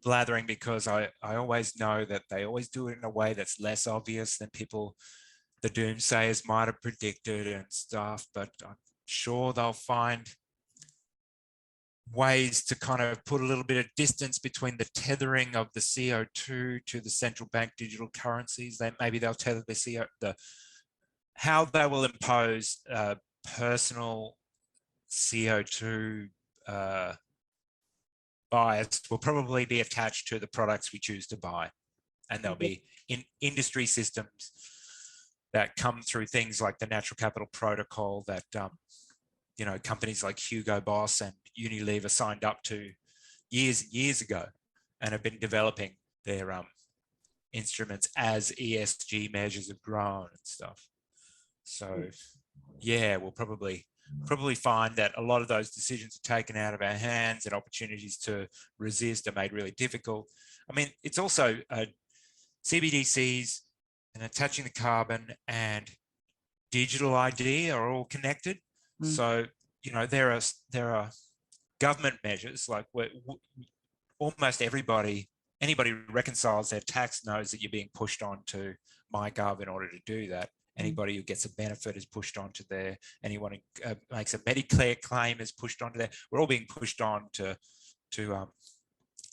blathering because I always know that they always do it in a way that's less obvious than people, the doomsayers, might have predicted and stuff, but I'm sure they'll find ways to kind of put a little bit of distance between the tethering of the CO2 to the central bank digital currencies. Maybe they'll tether how they will impose personal CO2 bias will probably be attached to the products we choose to buy. And there'll be industry systems that come through things like the Natural Capital Protocol that, you know, companies like Hugo Boss and Unilever signed up to years and years ago and have been developing their instruments as ESG measures have grown and stuff. So yeah, we'll probably find that a lot of those decisions are taken out of our hands and opportunities to resist are made really difficult. I mean, it's also CBDCs and attaching the carbon and digital ID are all connected. So, you know, there are government measures like almost anybody who reconciles their tax knows that you're being pushed onto MyGov in order to do that. Anybody who gets a benefit is pushed onto there. Anyone who makes a Medicare claim is pushed onto there. We're all being pushed on to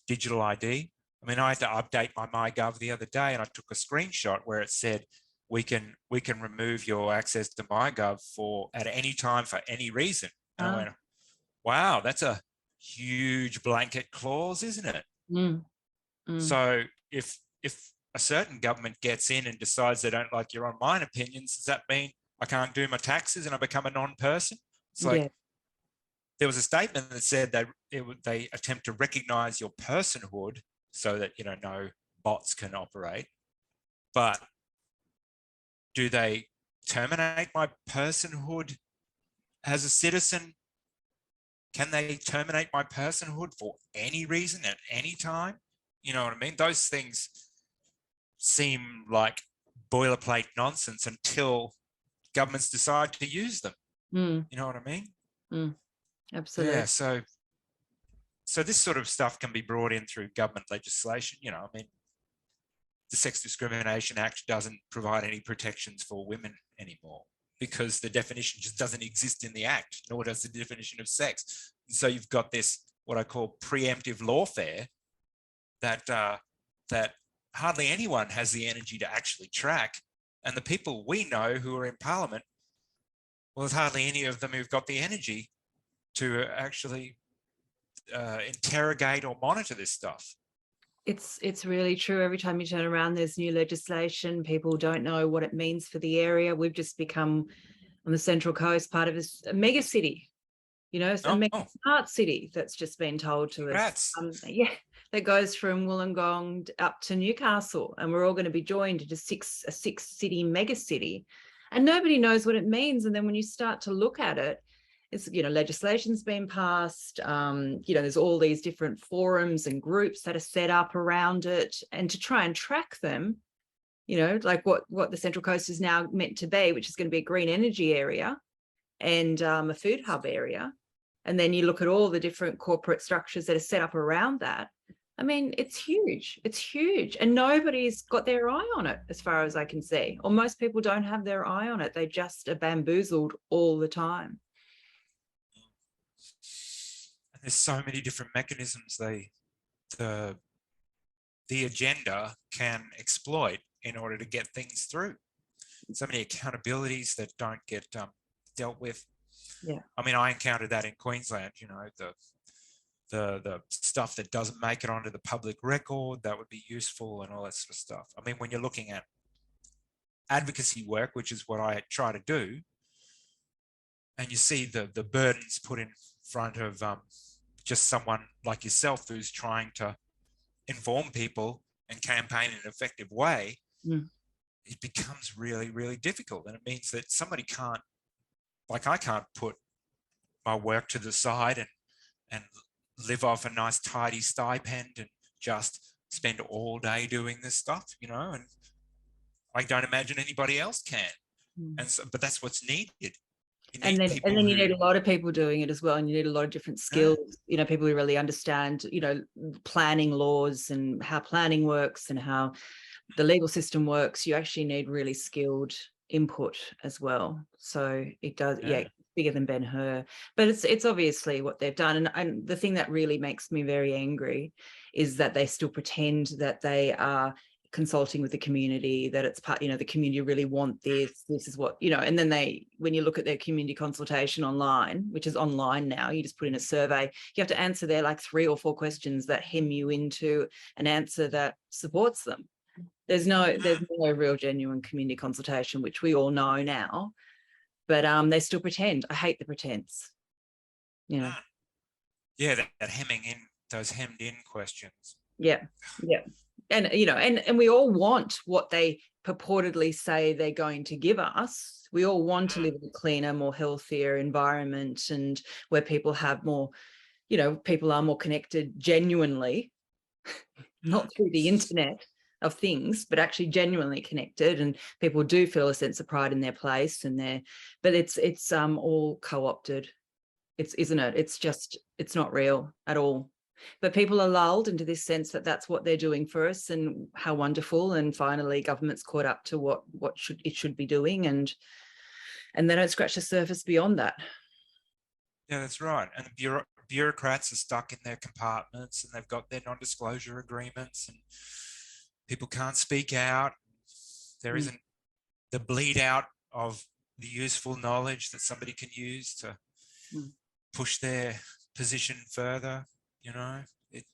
digital ID. I mean, I had to update my MyGov the other day, and I took a screenshot where it said, "We can remove your access to MyGov at any time for any reason." And I went, "Wow, that's a huge blanket clause, isn't it?" So if a certain government gets in and decides they don't like your online opinions, does that mean I can't do my taxes and I become a non-person? It's like, there was a statement that said that they attempt to recognize your personhood so that, you know, no bots can operate. But do they terminate my personhood as a citizen? Can they terminate my personhood for any reason at any time? You know what I mean? Those things seem like boilerplate nonsense until governments decide to use them. You know what I mean? Absolutely. Yeah, so this sort of stuff can be brought in through government legislation. You know, I mean, the Sex Discrimination Act doesn't provide any protections for women anymore because the definition just doesn't exist in the act, nor does the definition of sex. And so you've got this, what I call preemptive lawfare, that hardly anyone has the energy to actually track. And the people we know who are in Parliament, well, there's hardly any of them who've got the energy to actually interrogate or monitor this stuff. It's really true. Every time you turn around, there's new legislation. People don't know what it means for the area. We've just become, on the Central Coast, part of a mega city, you know, a mega smart city that's just been told to us. That goes from Wollongong up to Newcastle, and we're all going to be joined into a six-city mega city, and nobody knows what it means. And then when you start to look at it, it's, you know, legislation's been passed, you know, there's all these different forums and groups that are set up around it, and to try and track them, you know, like what the Central Coast is now meant to be, which is going to be a green energy area and a food hub area. And then you look at all the different corporate structures that are set up around that. I mean, it's huge. It's huge. And nobody's got their eye on it, as far as I can see. Or most people don't have their eye on it. They just are bamboozled all the time. And there's so many different mechanisms the agenda can exploit in order to get things through. So many accountabilities that don't get dealt with. Yeah. I mean, I encountered that in Queensland, you know, the stuff that doesn't make it onto the public record that would be useful and all that sort of stuff. I mean, when you're looking at advocacy work, which is what I try to do, and you see the burdens put in front of just someone like yourself who's trying to inform people and campaign in an effective way, it becomes really, really difficult. And it means that somebody can't, like I can't put my work to the side and live off a nice tidy stipend and just spend all day doing this stuff, you know, and I don't imagine anybody else can. And so, but that's what's needed. You And need then people you need who, a lot of people doing it as well, and you need a lot of different yeah, skills, people who really understand, planning laws and how planning works and how the legal system works. You actually need really skilled input as well. So it does, yeah. bigger than Ben-Hur. But it's obviously what they've done. And the thing that really makes me very angry is that they still pretend that they are consulting with the community, that it's part, the community really want this is what, and then when you look at their community consultation online, which is online now, you just put in a survey, you have to answer their like 3 or 4 questions that hem you into an answer that supports them. There's no real genuine community consultation, which we all know now, but they still pretend. I hate the pretense. Yeah, that hemming in, those hemmed in questions. Yeah. And and we all want what they purportedly say they're going to give us. We all want to live in a cleaner, more healthier environment, and where people have more, people are more connected genuinely, not through the internet of things, but actually genuinely connected, and people do feel a sense of pride in their place but it's all co-opted. Isn't it? It's not real at all. But people are lulled into this sense that that's what they're doing for us, and how wonderful. And finally, government's caught up to what it should be doing, and they don't scratch the surface beyond that. Yeah, that's right. And the bureaucrats are stuck in their compartments, and they've got their non-disclosure agreements, and people can't speak out. There isn't the bleed out of the useful knowledge that somebody can use to push their position further. It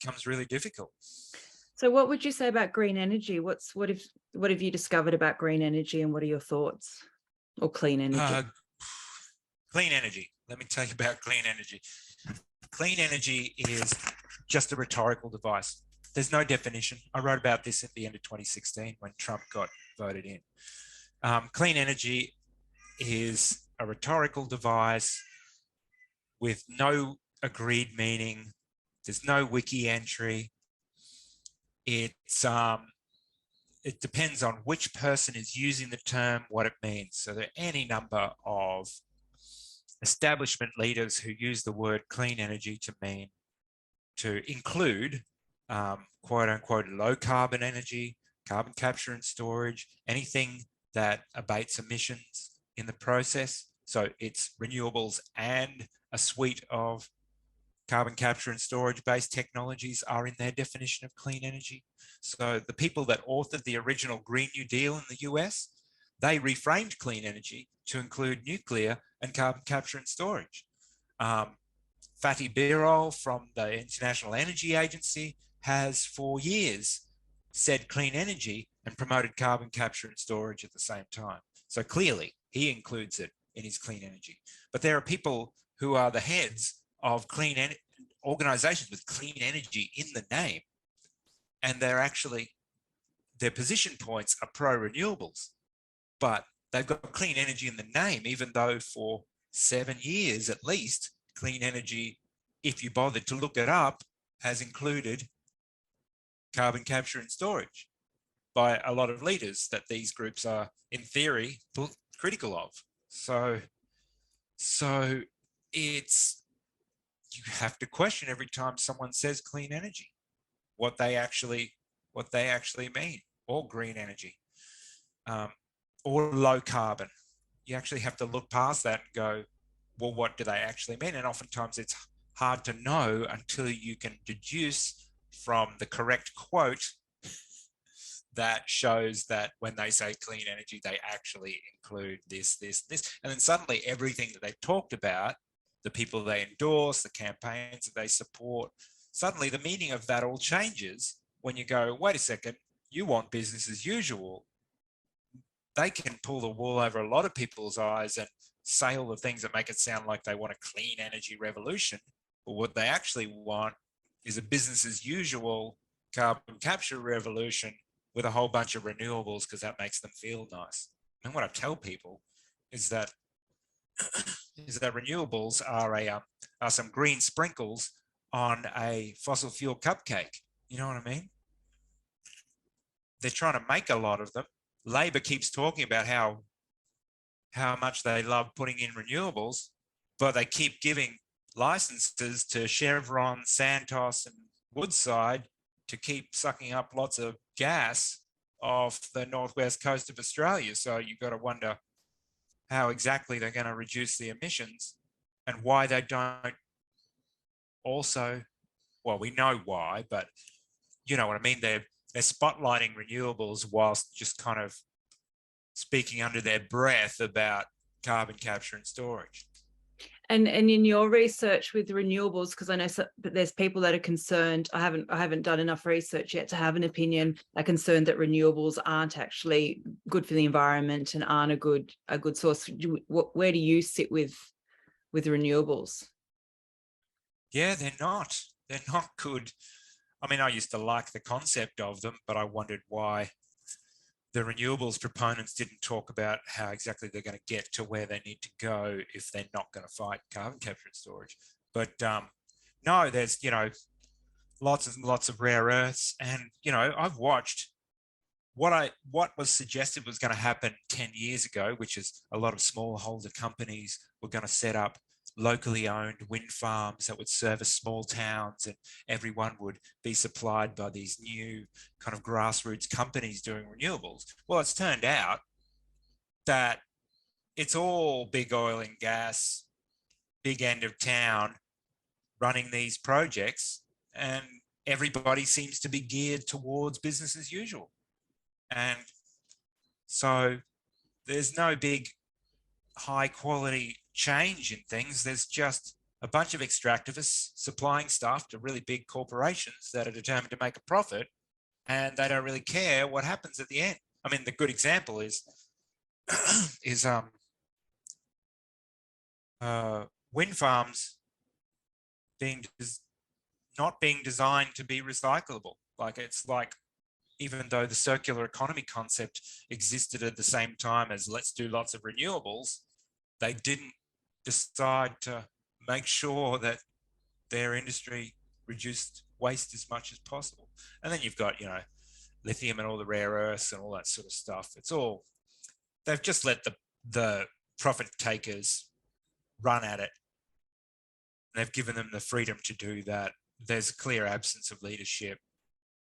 becomes really difficult. So what would you say about green energy? What have you discovered about green energy, and what are your thoughts? Or clean energy? Clean energy. Let me tell you about clean energy. Clean energy is just a rhetorical device. There's no definition. I wrote about this at the end of 2016 when Trump got voted in. Clean energy is a rhetorical device with no agreed meaning. There's no wiki entry. It depends on which person is using the term, what it means. So there are any number of establishment leaders who use the word clean energy to include quote unquote low carbon energy, carbon capture and storage, anything that abates emissions in the process. So it's renewables and a suite of carbon capture and storage based technologies are in their definition of clean energy. So the people that authored the original Green New Deal in the US, they reframed clean energy to include nuclear and carbon capture and storage. Fatih Birol from the International Energy Agency has for years said clean energy and promoted carbon capture and storage at the same time. So clearly he includes it in his clean energy. But there are people who are the heads of organizations with clean energy in the name, and their position points are pro-renewables, but they've got clean energy in the name, even though for 7 years at least, clean energy, if you bothered to look it up, has included carbon capture and storage by a lot of leaders that these groups are, in theory, critical of. So it's, you have to question every time someone says clean energy, what they actually mean, or green energy, or low carbon. You actually have to look past that and go, well, what do they actually mean? And oftentimes it's hard to know until you can deduce from the correct quote that shows that when they say clean energy, they actually include this. And then suddenly everything that they've talked about, the people they endorse, the campaigns that they support, suddenly the meaning of that all changes when you go, wait a second, you want business as usual. They can pull the wool over a lot of people's eyes and say all the things that make it sound like they want a clean energy revolution. But what they actually want is a business as usual carbon capture revolution with a whole bunch of renewables because that makes them feel nice. And what I tell people is that renewables are some green sprinkles on a fossil fuel cupcake. You know what I mean? They're trying to make a lot of them. Labor keeps talking about how how much they love putting in renewables, but they keep giving licenses to Chevron, Santos, and Woodside to keep sucking up lots of gas off the northwest coast of Australia. So you've got to wonder how exactly they're going to reduce the emissions and why they don't also, well, we know why, but you know what I mean? They're spotlighting renewables whilst just kind of speaking under their breath about carbon capture and storage. And in your research with renewables, because I know that there's people that are concerned. I haven't done enough research yet to have an opinion. Are concerned that renewables aren't actually good for the environment and aren't a good source. Where do you sit with renewables? Yeah, they're not. They're not good. I mean, I used to like the concept of them, but I wondered why the renewables proponents didn't talk about how exactly they're going to get to where they need to go if they're not going to fight carbon capture and storage. But no, there's, you know, lots and lots of rare earths. And, you know, I've watched what was suggested was going to happen 10 years ago, which is a lot of smallholder companies were going to set up locally owned wind farms that would service small towns, and everyone would be supplied by these new kind of grassroots companies doing renewables. Well, it's turned out that it's all big oil and gas, big end of town running these projects, and everybody seems to be geared towards business as usual. And so there's no big high quality change in things. There's just a bunch of extractivists supplying stuff to really big corporations that are determined to make a profit, and they don't really care what happens at the end. I mean, the good example is wind farms not being designed to be recyclable. Like, it's like, even though the circular economy concept existed at the same time as let's do lots of renewables, they didn't decide to make sure that their industry reduced waste as much as possible. And then you've got, you know, lithium and all the rare earths and all that sort of stuff. It's all, they've just let the profit takers run at it. And they've given them the freedom to do that. There's a clear absence of leadership.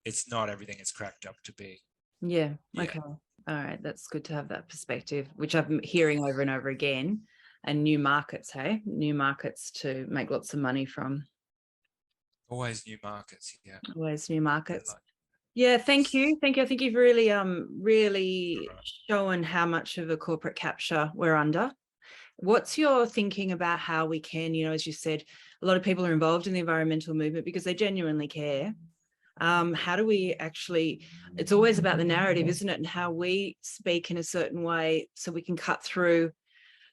It's not everything it's cracked up to be. Yeah. Okay. All right. That's good to have that perspective, which I've been hearing over and over again. And new markets, hey? New markets to make lots of money from. Always new markets, yeah. Always new markets. Yeah, thank you. Thank you. I think you've really shown how much of a corporate capture we're under. What's your thinking about how we can, you know, as you said, a lot of people are involved in the environmental movement because they genuinely care. How do we actually, it's always about the narrative, isn't it? And how we speak in a certain way so we can cut through,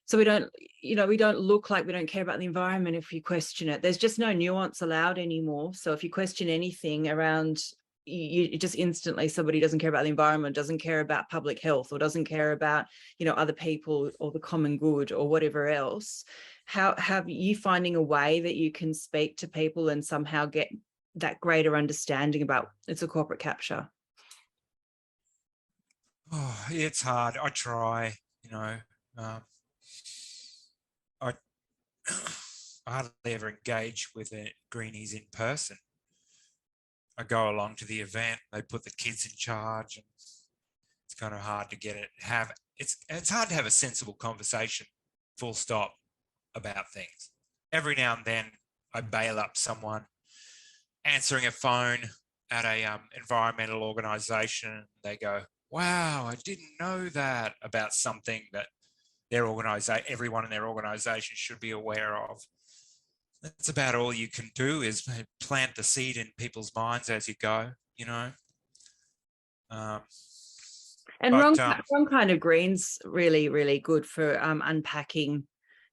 so we don't, you know, we don't look like we don't care about the environment if we question it. There's just no nuance allowed anymore. So if you question anything around, you just instantly, somebody doesn't care about the environment, doesn't care about public health, or doesn't care about, you know, other people or the common good or whatever else. How have you finding a way that you can speak to people and somehow get that greater understanding about it's a corporate capture? Oh, it's hard. I try, you know. I hardly ever engage with greenies in person. I go along to the event, they put the kids in charge, and it's kind of hard to get it. It's hard to have a sensible conversation, full stop, about things. Every now and then I bail up someone answering a phone at a environmental organization. They go, wow, I didn't know that, about something that everyone in their organization should be aware of. That's about all you can do, is plant the seed in people's minds as you go, you know. And wrong kind of green's really, really good for unpacking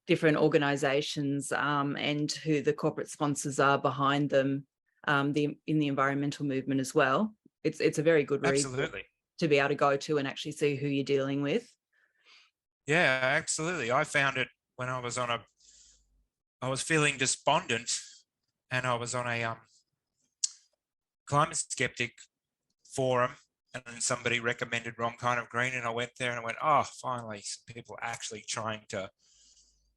different organizations and who the corporate sponsors are behind them in the environmental movement as well. It's a very good reason to be able to go to and actually see who you're dealing with. Yeah, absolutely. I found it when I was feeling despondent, and I was on a climate skeptic forum, and then somebody recommended Wrong Kind of Green, and I went there and I went, oh, finally, some people actually trying to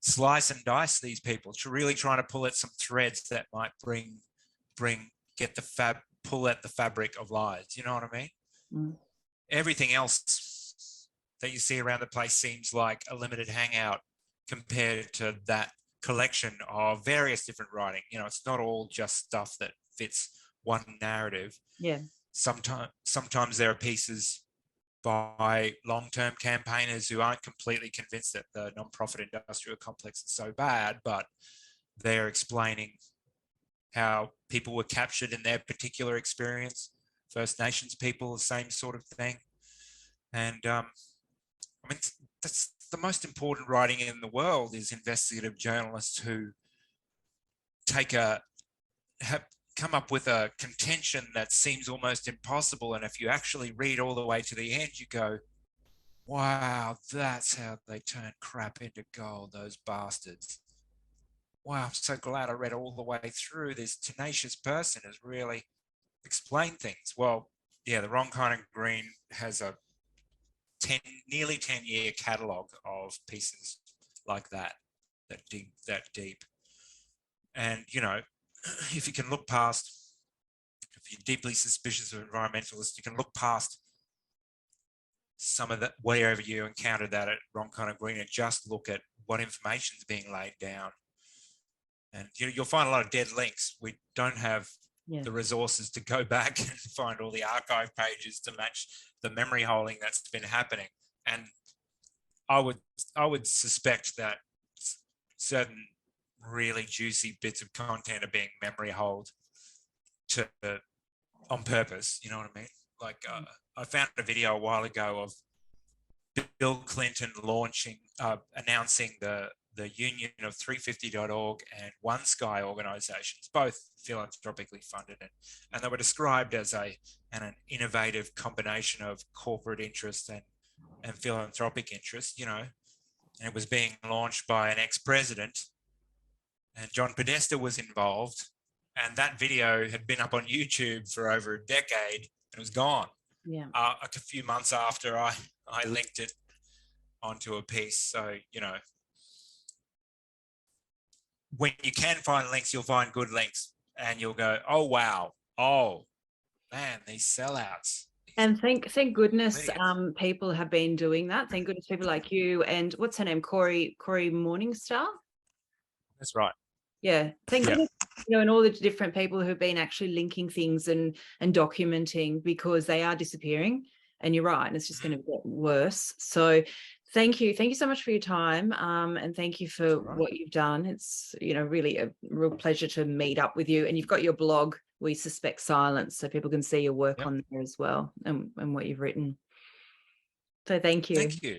slice and dice these people, to really trying to pull at some threads that might pull at the fabric of lies. You know what I mean? Mm. Everything else that you see around the place seems like a limited hangout compared to that collection of various different writing. You know, it's not all just stuff that fits one narrative. Yeah. Sometimes there are pieces by long-term campaigners who aren't completely convinced that the non-profit industrial complex is so bad, but they're explaining how people were captured in their particular experience. First Nations people, the same sort of thing. And I mean, that's the most important writing in the world, is investigative journalists who come up with a contention that seems almost impossible. And if you actually read all the way to the end, you go, wow, that's how they turn crap into gold, those bastards. Wow, I'm so glad I read all the way through. This tenacious person has really explained things. Well, yeah, The Wrong Kind of Green has a nearly 10-year catalogue of pieces like that deep. And, you know, if you can look past, if you're deeply suspicious of environmentalists, you can look past some of that, wherever you encounter that at Wrong Kind of Green, and just look at what information is being laid down. And you'll find a lot of dead links. We don't have the resources to go back and find all the archive pages to match the memory holding that's been happening. And I would suspect that certain really juicy bits of content are being memory holed on purpose. You know what I mean? Like I found a video a while ago of Bill Clinton announcing the union of 350.org and One Sky organizations, both philanthropically funded, and they were described as an innovative combination of corporate interest and philanthropic interest, you know, and it was being launched by an ex-president, and John Podesta was involved, and that video had been up on YouTube for over a decade and it was gone. Yeah. A few months after I linked it onto a piece. So, you know, when you can find links, you'll find good links, and you'll go, oh, wow. Oh, man, these sellouts. And thank goodness people have been doing that. Thank goodness people like you and what's her name, Corey Morningstar. That's right. Yeah, thank goodness, you know, and all the different people who've been actually linking things and documenting, because they are disappearing. And you're right, and it's just going to get worse. So thank you so much for your time, and thank you for what you've done. It's, you know, really a real pleasure to meet up with you. And you've got your blog, We Suspect Silence, so people can see your work on there as well, and what you've written. So thank you. Thank you.